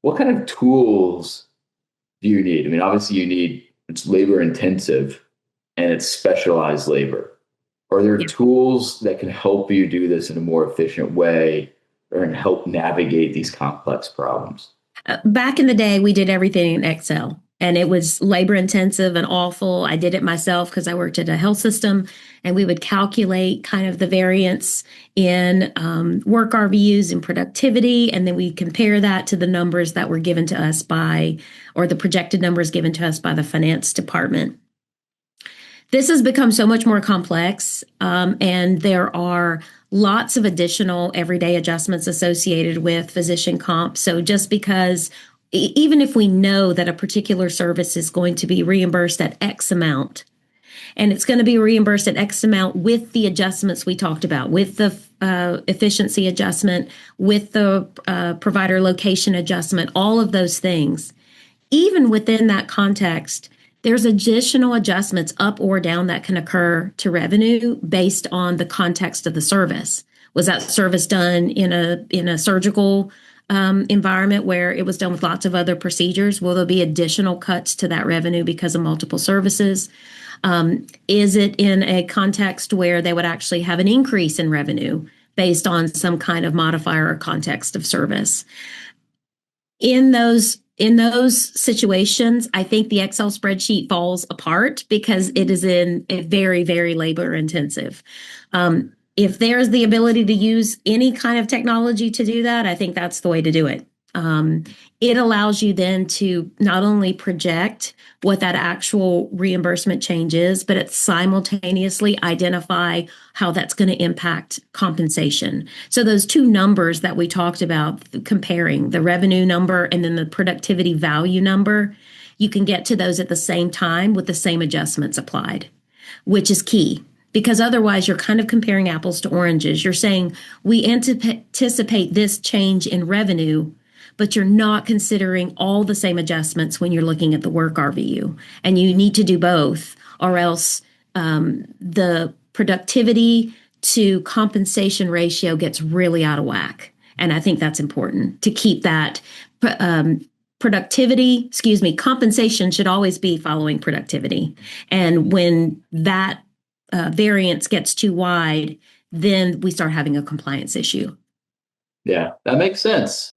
What kind of tools do you need? I mean, obviously it's labor intensive and it's specialized labor. Are there tools that can help you do this in a more efficient way or and help navigate these complex problems? Back in the day, we did everything in Excel and it was labor intensive and awful. I did it myself because I worked at a health system and we would calculate kind of the variance in work RVUs and productivity. And then we compare that to the numbers that were given to us or the projected numbers given to us by the finance department. This has become so much more complex, and there are lots of additional everyday adjustments associated with physician comp. So just because, even if we know that a particular service is going to be reimbursed at X amount, and it's going to be reimbursed at X amount with the adjustments we talked about, with the efficiency adjustment, with the provider location adjustment, all of those things, even within that context, there's additional adjustments up or down that can occur to revenue based on the context of the service. Was that service done in a surgical environment where it was done with lots of other procedures? Will there be additional cuts to that revenue because of multiple services? Is it in a context where they would actually have an increase in revenue based on some kind of modifier or context of service? In those situations, I think the Excel spreadsheet falls apart because it is in a very, very labor intensive. If there's the ability to use any kind of technology to do that, I think that's the way to do it. It allows you then to not only project what that actual reimbursement change is, but it simultaneously identify how that's going to impact compensation. So those two numbers that we talked about, comparing the revenue number and then the productivity value number, you can get to those at the same time with the same adjustments applied, which is key. Because otherwise, you're kind of comparing apples to oranges. You're saying, we anticipate this change in revenue, but you're not considering all the same adjustments when you're looking at the work RVU. And you need to do both, or else the productivity to compensation ratio gets really out of whack. And I think that's important to keep that compensation should always be following productivity. And when that variance gets too wide, then we start having a compliance issue. Yeah, that makes sense.